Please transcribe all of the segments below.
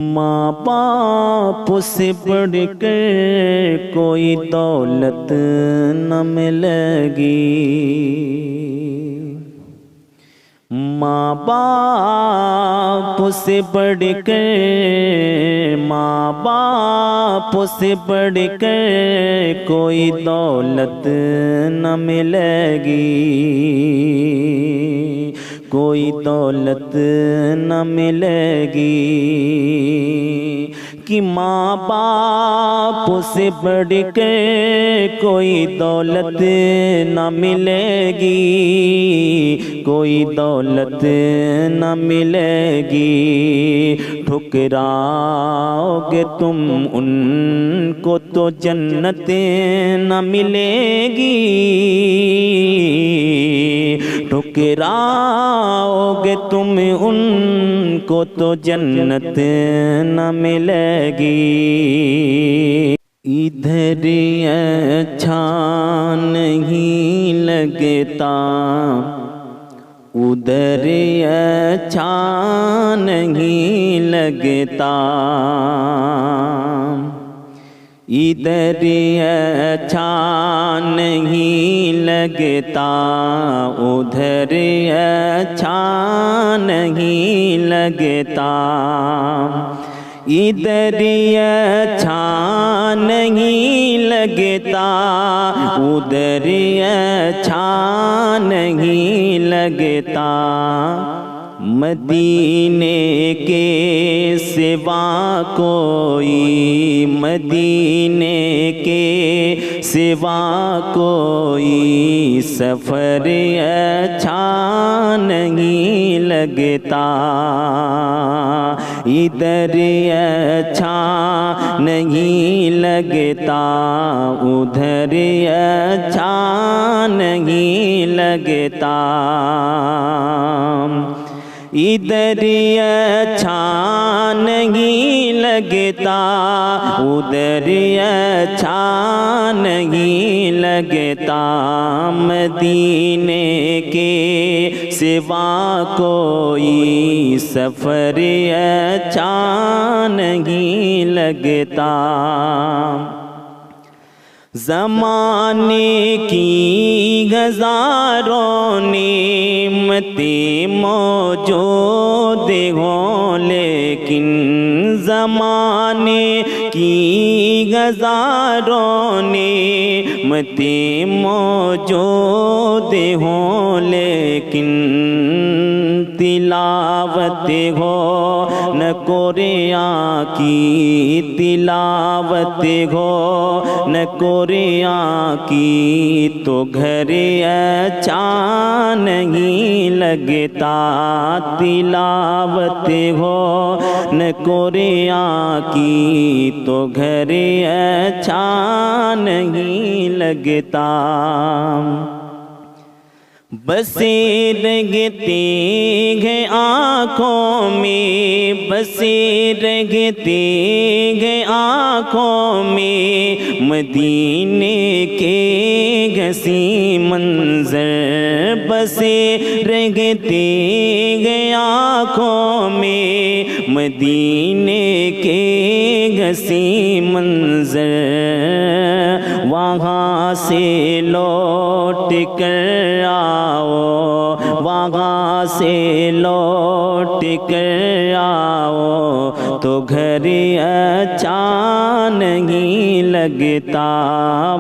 ماں باپ سے بڑھ کر کوئی دولت نہ ملے گی، ماں باپ سے بڑھ کر، ماں باپ سے بڑھ کر کوئی دولت نہ ملے گی، کوئی دولت نہ ملے گی، کہ ماں باپ سے بڑھ کر کوئی دولت نہ ملے گی، کوئی دولت نہ ملے گی۔ ٹھکراؤ گے تم ان کو تو جنت نہ ملے گی، ٹھکراؤ گے تم ان کو تو جنت نہ ملے گی۔ ادھر اچھا نہیں لگتا، ادھر اچھا نہیں لگتا، ادھر اچھا نہیں لگتا، ادھر اچھا نہیں لگتا، ادھر اچھا نہیں لگتا، ادھر اچھا نہیں لگتا، مدینے کے سوا کوئی، مدینے کے سوا کوئی سفر اچھا نہیں لگتا، ادھر اچھا نہیں لگتا، ادھر اچھا نہیں لگتا، ادھر اچھا نہیں لگتا، ادھر اچھا نہیں لگتا، مدینے کے سوا کوئی سفر اچھا نہیں لگتا۔ زمانے کی ہزاروں نعمتیں موجود ہوں، لیکن زمانے کی ہزاروں نعمتیں موجود ہوں، لیکن تلاوت ہو نہ قرآن کی، تلاوت ہو نہ قرآن کی، تو گھر اچھا نہیں لگتا، تلاوت ہو نہ قرآن کی، تو گھر اچھا نہیں لگتا۔ بسیں رہتے ہیں آنکھوں میں، بسیں رہتے ہیں آنکھوں میں، مدینے کے حسین منظر، بسیں رہتے ہیں آنکھوں میں، مدینے کے حسین منظر، وہاں سے لوٹ کر آؤ، وہاں سے لوٹ کر آؤ، تو گھر اچھا نہیں لگتا،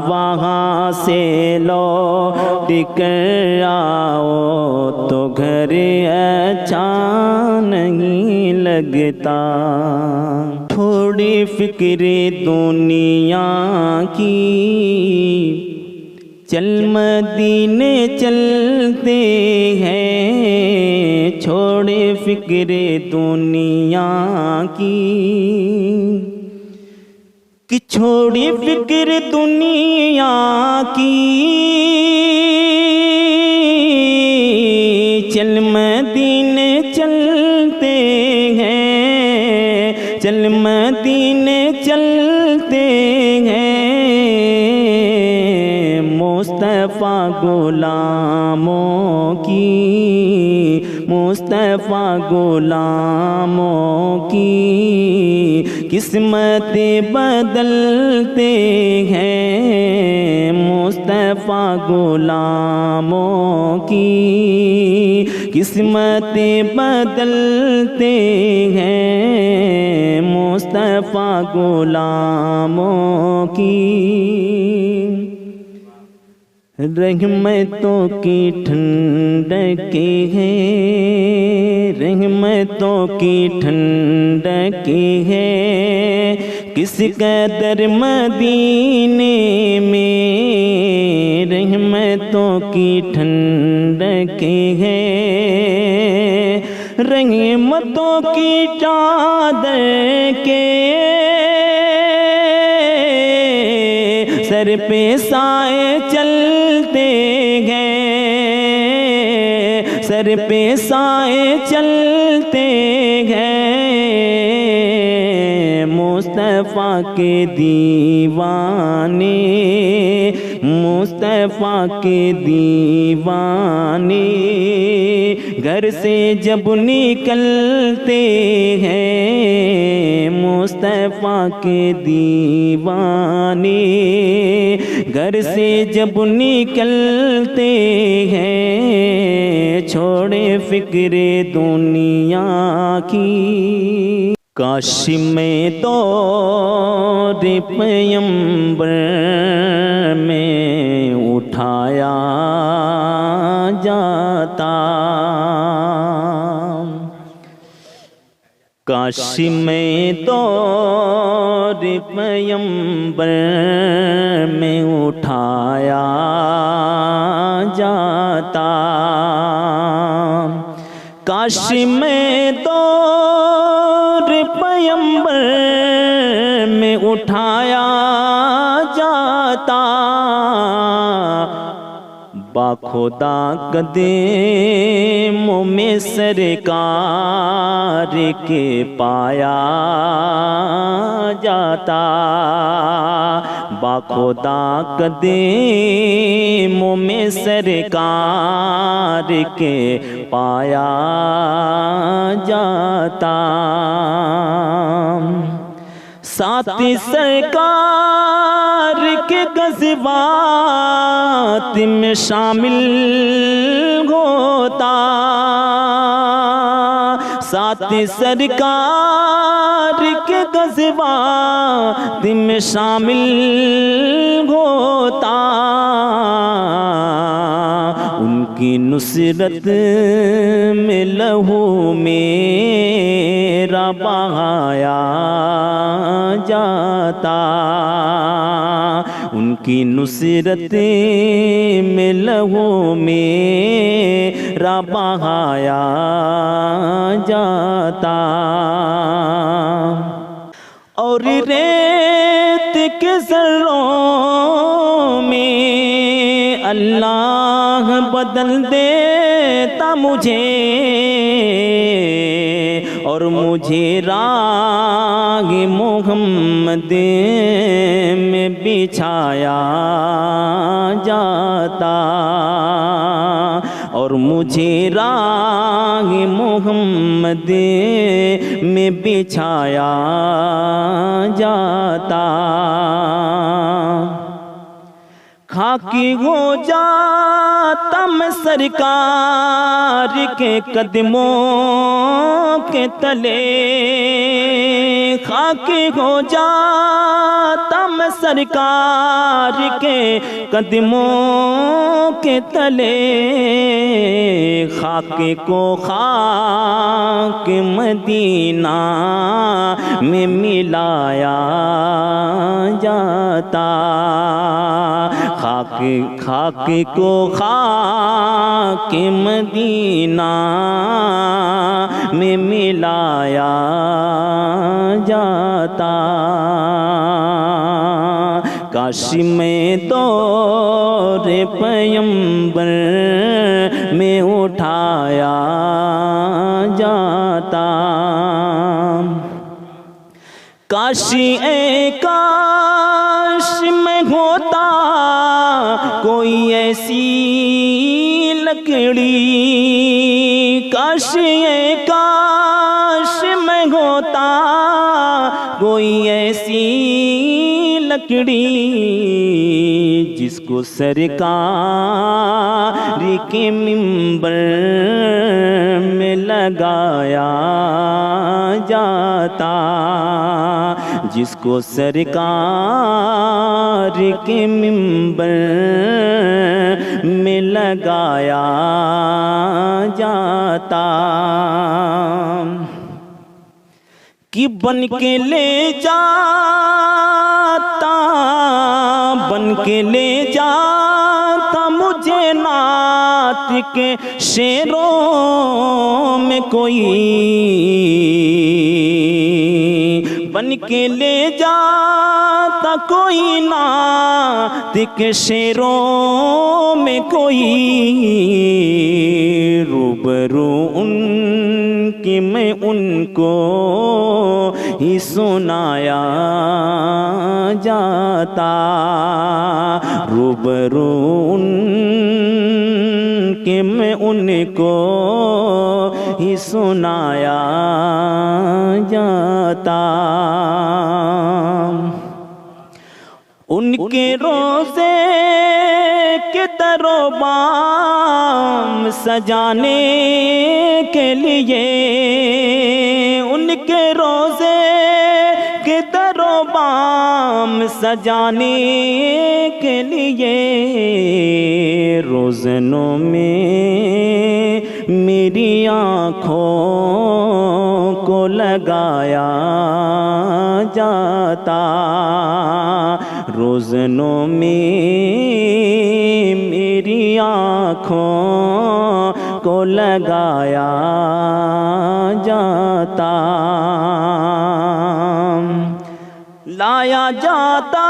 وہاں سے لوٹ کر آؤ، تو گھر اچھا نہیں لگتا۔ تھوڑی فکر دنیا کی، چل مدینے چلتے ہیں، چھوڑے فکر دنیا کی، کہ چھوڑے فکر دنیا کی، چل مدینے چلتے ہیں، چل مدینے چلتے ہیں، مصطفیٰ غلاموں کی مصطفیٰ غلاموں کی قسمتیں بدلتے ہیں، مصطفیٰ غلاموں کی قسمتیں بدلتے ہیں، مصطفیٰ غلاموں کی رحمتوں کی ٹھنڈک ہے، رحمتوں کی ٹھنڈک ہے، کس قدر مدینے میں رحمتوں کی ٹھنڈک ہے، رحمتوں کی چادر کے سر پہ سائے چلتے گئے، سر پہ سائے چلتے گئے، مصطفیٰ کے دیوانے، مصطفیٰ کے دیوانے گھر سے جب نکلتے ہیں، مصطفیٰ کے دیوانے گھر سے جب نکلتے ہیں، چھوڑے فکر دنیا کی، کاش میں دور پیمبر میں اٹھایا جاتا، کاش میں دور پیمبر میں اٹھایا جاتا، کاش میں دور پیمبر میں اٹھایا جاتا، باخدا قدموں میں سرکار کے پایا جاتا، باخدا قدموں میں سرکار کے پایا جاتا، ساتھ سرکار کے غزوات میں شامل ہوتا، ساتھ سرکار کے غزوات میں شامل ہوتا، ان کی نصرت میں لہو میرا بہایا جاتا، ان کی نصرت میں لہو میرا بہایا جاتا، اور ریت کے ذروں میں اللہ بدل دیتا مجھے، اور مجھے راہ محمد میں بچھایا جاتا، اور مجھے راہ محمد میں بچھایا جاتا، خاکی ہو جاتا میں سرکار کے قدموں کے تلے، خاکی ہو جاتا میں سرکار کے قدموں کے تلے، خاک کو خاک مدینہ میں ملایا جاتا، خاک کو خاک مدینہ میں ملایا جاتا، کاش میں دور پیمبر میں اٹھایا جاتا، کاش اے کاش میں ہوتا کوئی ایسی لکڑی، کاش یہ کاش میں ہوتا کوئی ایسی لکڑی جس کو سرکار کے منبر میں لگایا جاتا، جس کو سرکار کے منبر میں لگایا جاتا، کہ بن کے لے جاتا، بن کے لے جاتا مجھے نعت کے شعروں میں کوئی، بن کے لے جاتا کوئی نعت کے شعروں میں کوئی، روبرو ان کی میں ان کو ہی سنایا جاتا، روبرو ان کے میں ان کو ہی سنایا جاتا، ان کے روزے کے در و بام سجانے کے لیے، ان کے روزے کے در و بام سجانے کے لیے، روزنوں میں میری آنکھوں کو لگایا جاتا، روزنوں میں میری آنکھوں کو لگایا جاتا، لایا جاتا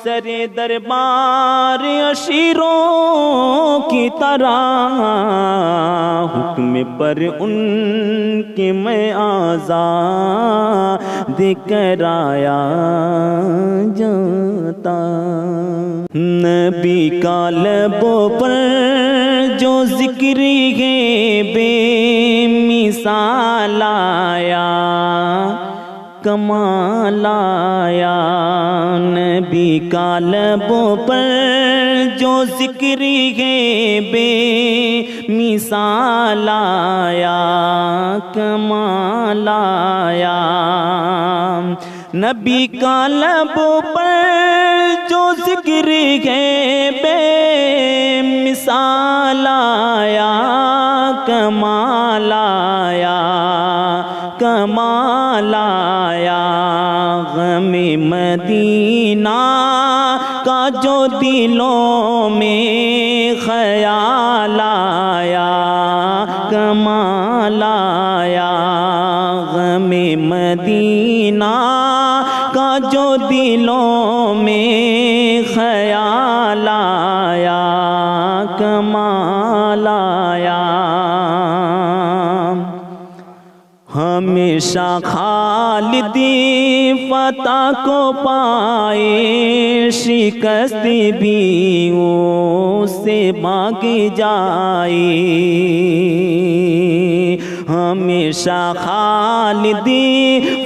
سر دربار اشیروں کی طرح، حکم پر ان کے میں آزاد کرایا جاتا، نبی کا لبوں پر جو ذکر ہے بے مثال آیا، کمال آیا، نبی کا لبوں پر جو ذکر ہے بے مثال آیا، کمال آیا، نبی کا لبوں پر جو ذکر ہے بے مثال آیا، کمال آیا، کمال آیا، غم مدینہ کا جو دلوں میں خیال آیا، کمال آیا، غم مدینہ کا جو دلوں میں خیال آیا، کمال آیا، ہمیشہ خالدی فتح کو پائے، شکست بھی اس سے بھاگ جائے، ہمیشہ خالدی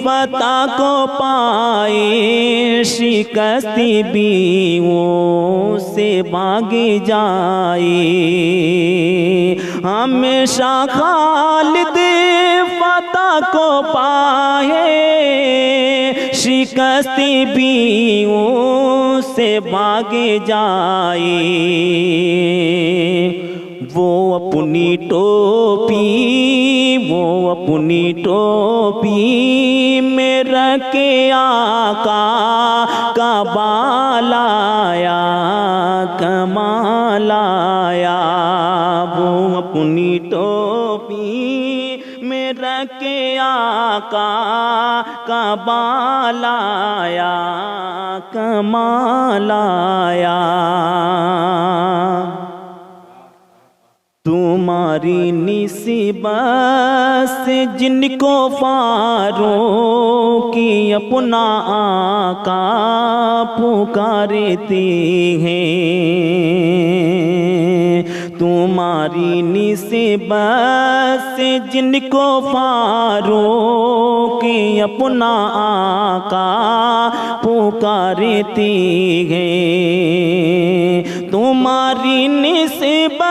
فتح کو پائے، شکست بھی اس سے بھاگ جائے، ہمیشہ خالدی فتح کو پائے، شکست بھی اس سے بھاگ جائے، وہ اپنی ٹوپی، وہ اپنی ٹوپی میں رکھ کے آقا کا بال آیا، کمال آیا، وہ اپنی ٹوپی میں رکھ کے آقا کا بال آیا، کمال آیا، تمہاری نسبت سے جن کو فاروقی اپنا آقا پکارتے ہیں، تمہاری نسبت سے جن کو فاروق اپنا آقا پکارتی ہے، تمہاری نسبت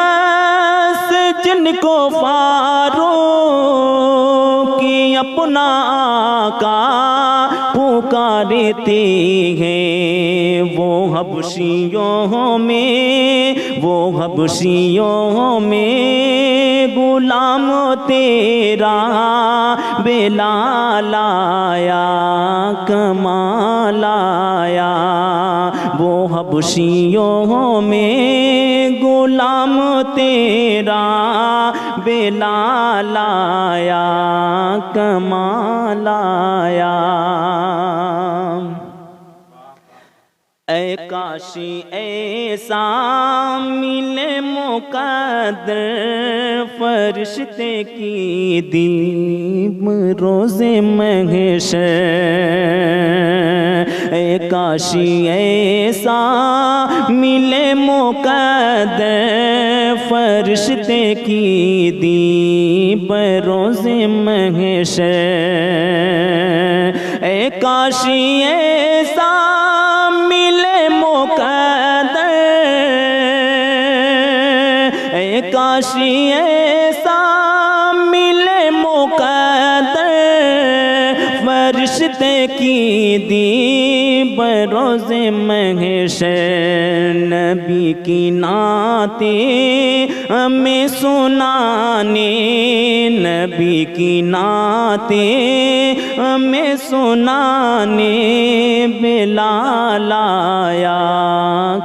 سے جن کو فاروق اپنا آقا پکارتی ہے، وہ حبشیوں میں غلام تیرا بلال آیا، کمال آیا، وہ حبشیوں میں غلام تیرا بلال آیا، کمال آیا۔ اے کاشی ایسا ملے مقدر فرشتے کی دیب روز محشر، اے کاشی ایسا ملے مقدر فرشتے کی دیب روز محشر، اے کاشی ایسا کاشی ایسا ملے مقدر فرشتے کی دیب روز محشر، نبی کی نعتیں ہمیں سنانے، نبی کی نعتیں ہمیں سنانے بلال آیا،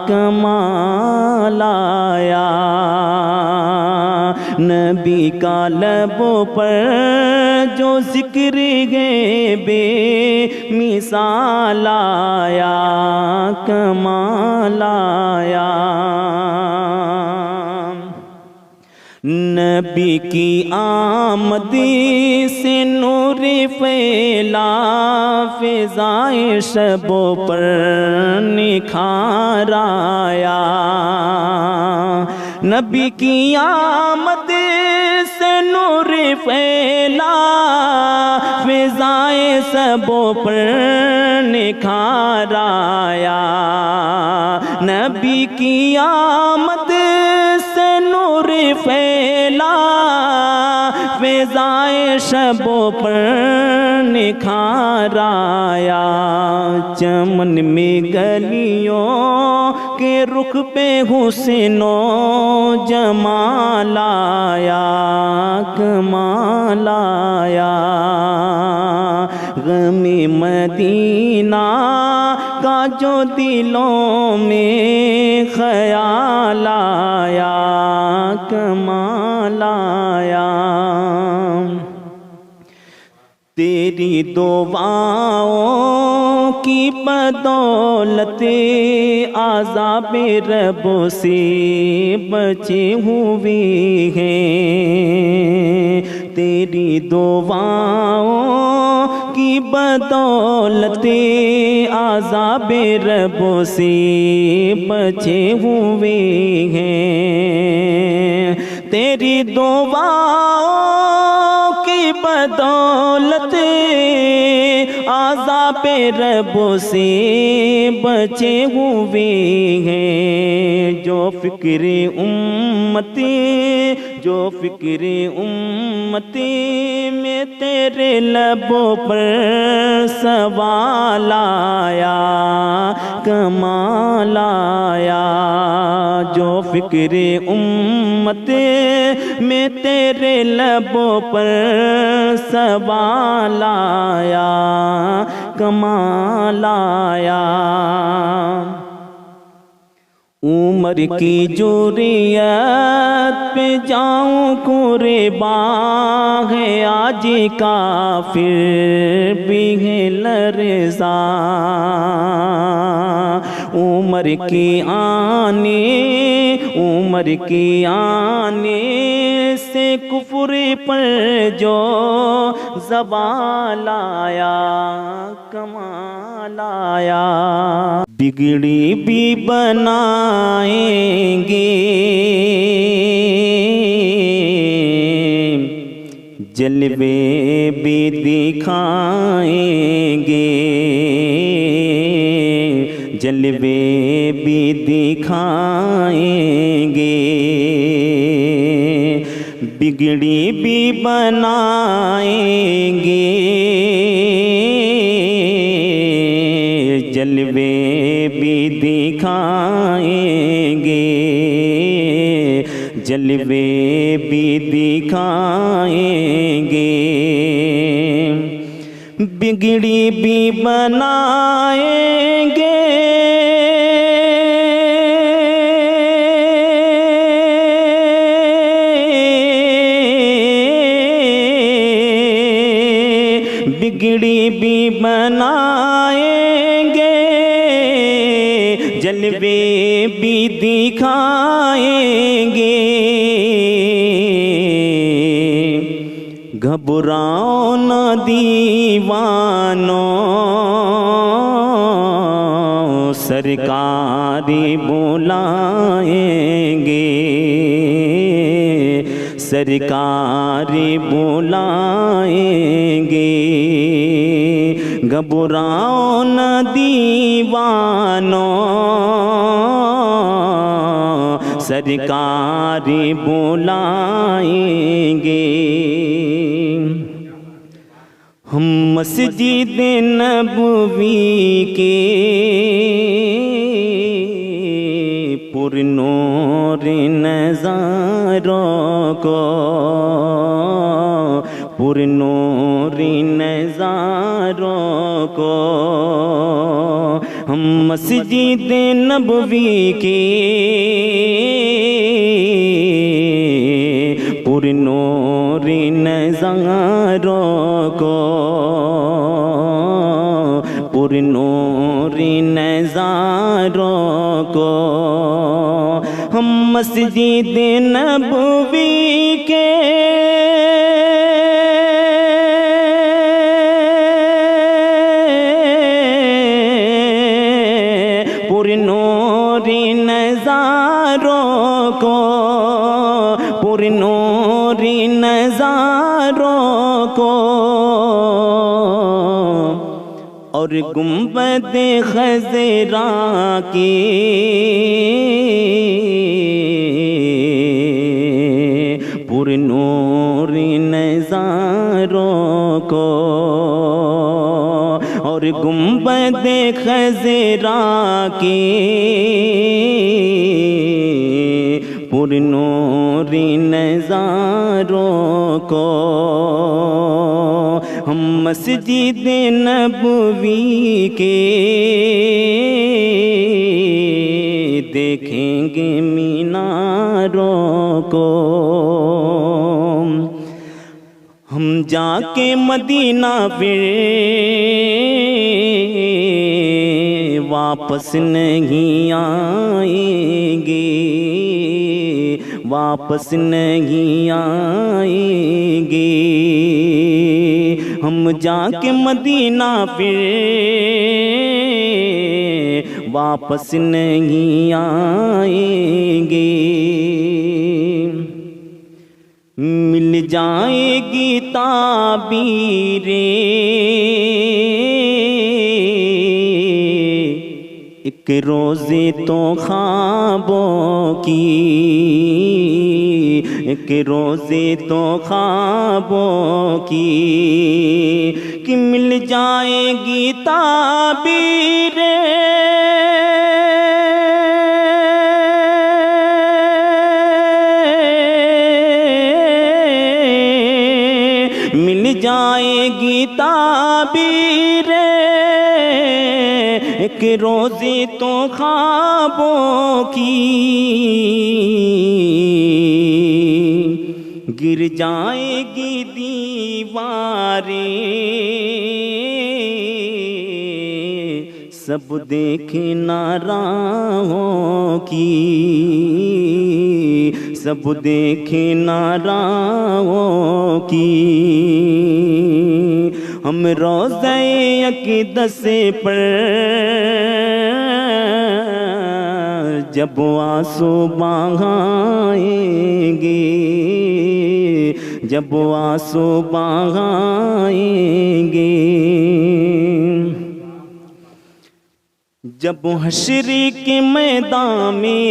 کمال آیا، نبی کا لبوں پر جو ذکر ہے بے مثال آیا، کمال آیا، نبی کی آمد سے نور پھیلا، فضائے شبوں پر نکھار آیا، نبی کی آمد سے نور پھیلا، فضائے شبوں پر نکھار آیا، نبی کی آمد سے نور پھیلا، فضائے شبوں پر نکھار آیا، چمن میں گلیوں کے رخ پہ حسن و جمال آیا، کمال آیا، غم مدینہ کا جو دلوں میں خیال آیا، کمال آیا، تیری دعاؤں کی بدولت عذاب رب سے بچے ہوئے ہیں، تیری دعاؤں کی بدولت عذاب رب سے بچے ہوئے ہیں، تیری دعاؤں کی بدولت عذاب رب سے بچے ہوئے ہیں، جو فکر امتی میں تیرے لبوں پر سوال آیا، کمال آیا، جو فکر امتی میں تیرے لبوں پر سوال آیا، کمال آیا، عمر کی جوریت پہ جاؤں قرباں ہے آج کافر بھی ہے لرزاں، عمر کی آنے سے کفر پر جو زوال آیا، کمال آیا، بگڑی بھی بنائیں گے جلوے بھی دکھائیں گے، جلوے بھی دکھائیں گے، بگڑی بھی بنائیں گے، جلوے بھی دکھائیں گے، جلوے بھی دکھائیں گے، بگڑی بھی بنائیں گے، بگڑی بھی بنائیں گے، جلوے بھی دکھائیں گے، گھبراؤ نہ دیوانوں، سرکاری بلائیں گے، سرکاری بلائیں گے، گھبراؤ نہ دیوانوں، سرکاری بلائیں گے، ہم مسجد نبوی کے پر نور نظاروں کو، پر نور نظاروں کو، ہم مسجد نبوی کے پر نور نظاروں کو، پر نور نظاروں کو، ہم مسجد نبوی کے پر نور نظاروں کو، پر نور نظاروں کو، اور گنبد خضرا کی پر نور نظاروں کو، اور گنبد خضرا کی پر نور نظاروں کو، ہم مسجد نبوی کے دیکھیں گے میناروں کو، ہم جا کے مدینہ پھر واپس نہیں آئیں گے، واپس نہیں آئیں گے، ہم جا کے مدینہ پھر واپس نہیں آئیں گے، مل جائے گی تعبیریں ایک روزے تو خوابوں کی، ایک روزے تو خوابوں کی، کہ مل جائے گی تعبیریں مل جائے گی تعبیریں ایک روزے تو خوابوں کی، گر جائے گی دیواریں سب دیکھنا راہوں کی، سب دیکھنا راہوں کی، ہم روضہ اقدس پر جب آنسو بہائیں گے، جب آنسو بہائیں گے، جب حشر کے میدان میں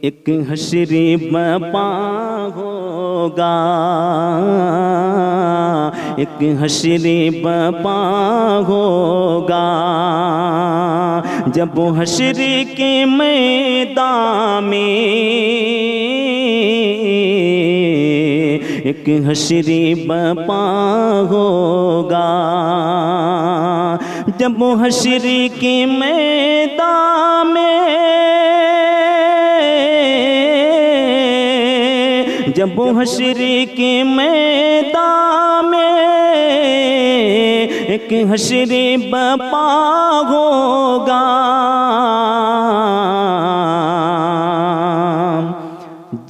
ایک حشر برپا ہوگا، ایک حشر برپا ہوگا، جب حشر کے میدان میں ایک حشر برپا ہوگا، جب حشر کے میدان میں، جب حشر کے میدان میں ایک حشر برپا ہوگا،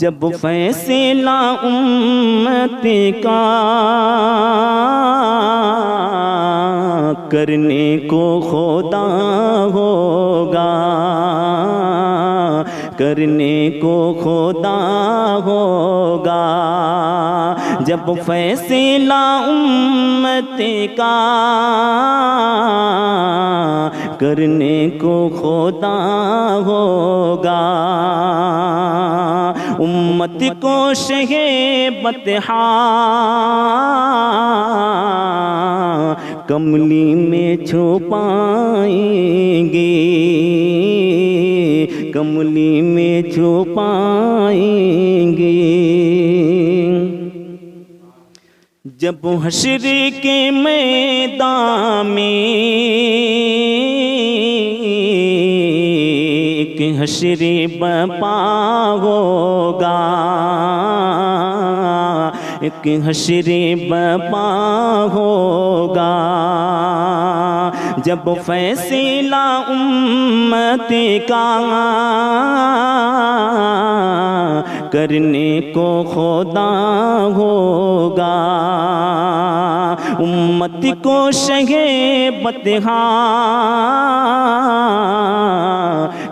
جب فیصلہ امت کا کرنے کو خدا ہوگا، کرنے کو خدا ہوگا، جب فیصلہ امت کا کرنے کو خدا ہوگا، امت کو شہ بطحا کملی میں چھپائیں گے، کملی میں چھپائیں گے، جب حشر کے میدان میں ایک حشر برپا ہوگا، ایک حشر برپا ہوگا، جب فیصلہ امت کا کرنے کو خدا ہوگا، امت کو شہ بطحا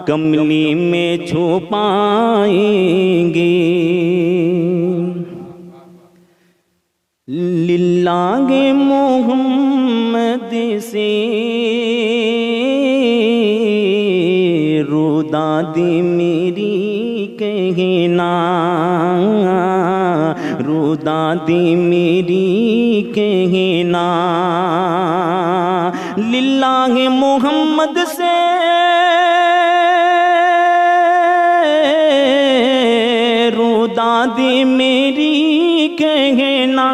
کملی میں چھپائیں گے، للہ محمد سے رودادی میری کہنا، رودادی میری کہنا، للہ محمد سے رودادی میری کہنا،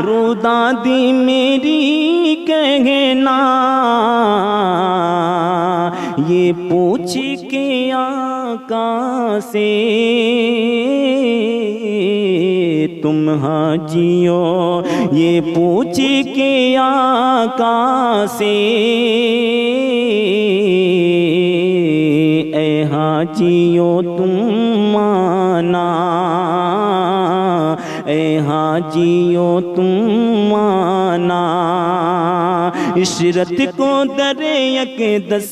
رودادی میری کہنا، یہ پوچھ کے آقا سے تم حاجیو، یہ پوچھ کے آقا سے اے حاجیو تم مانا، اے حاجیو تم مانا، عشرت کو در اقدس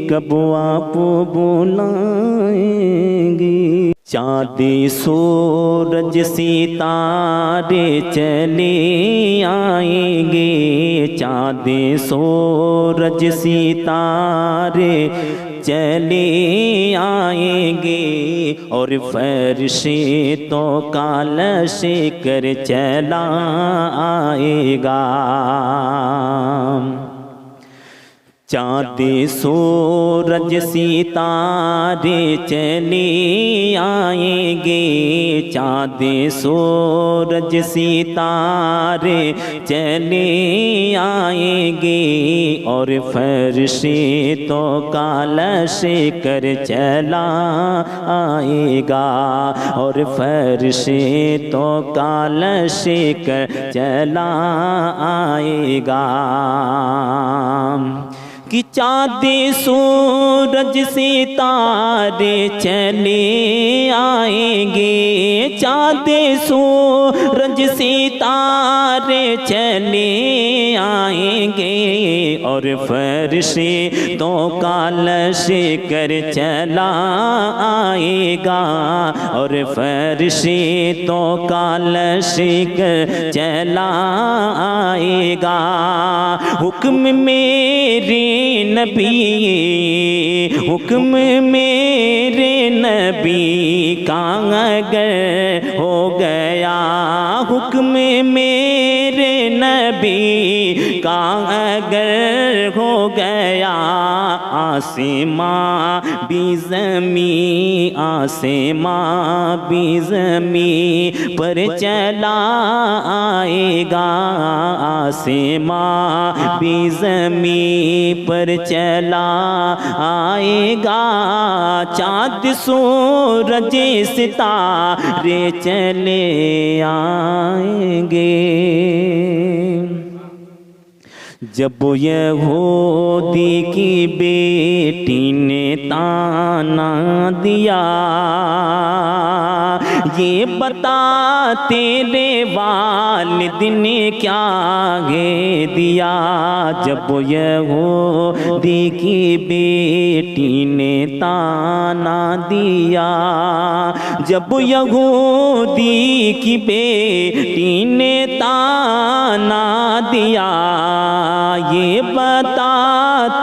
کب آپ بلائیں گے، چاند سورج ستارے چلے آئیں گے، چاند سورج ستارے چلے آئیں گے، اور فرشتے تو کالش کر چلا آئے گا، چاند سورج ستارے چلے آئیں گے، چاند سورج ستارے چلے آئیں گے، اور فرشتے تو کالش کر چلا آئے گا، اور فرشتے تو کالش کر چلا آئے گا، کہ چاند سورج ستارے چلے آئیں گے، چاند سورج ستارے چلے آئیں گے، اور فرشتوں کا لشکر چلا آئے گا، اور فرشتوں کا لشکر چلا آئے گا۔ حکم میرے نبی، حکم میرے نبی کا اگر ہو گیا، حکم میرے نبی کا اگر ہو گیا، آسماں بھی زمین، آسماں بھی زمین پر چلا آئے گا، آسماں بھی زمین پر چلا آئے گا۔ چاند سورج ستارے چلے آئیں گے۔ جب یہودی کی بیٹی نے تانا دیا، یہ بتا تیرے والد نے کیا گے دیا۔ جب یہودی کی بیٹی نے تانا دیا، جب یہودی کی بیٹی نے تانا دیا، یہ بتا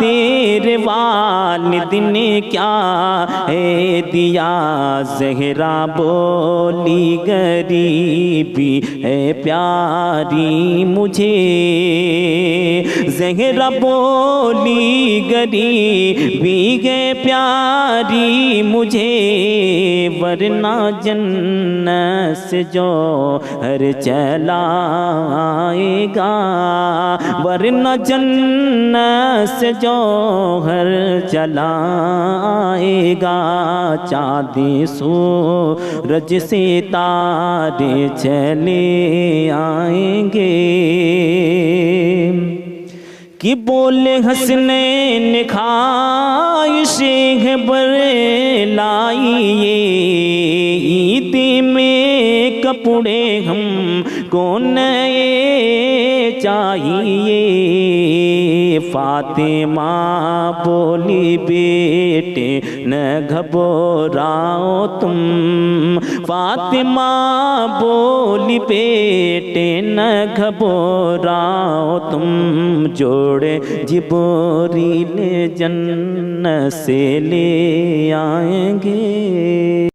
تیرے والد نے کیا ہے دیا۔ زہرا بولی غریبی ہے پیاری مجھے، زہرا بولی غریبی ہے پیاری مجھے، ورنہ جنت سے جوہر چلا آئے گا، ورنہ جنت سے جوہر چلا آئے گا۔ چاند سورج ستارے چلے آئیں گے، کہ بولے حسنین خواہش ہے برلائیے، عید میں کپڑے ہم کو نئے چاہیے۔ فاطمہ بولی بیٹے نہ گھبراؤ تم، فاطمہ بولی بیٹے نہ گھبراؤ تم، جوڑے جبریل جنت سے لے آئیں گے۔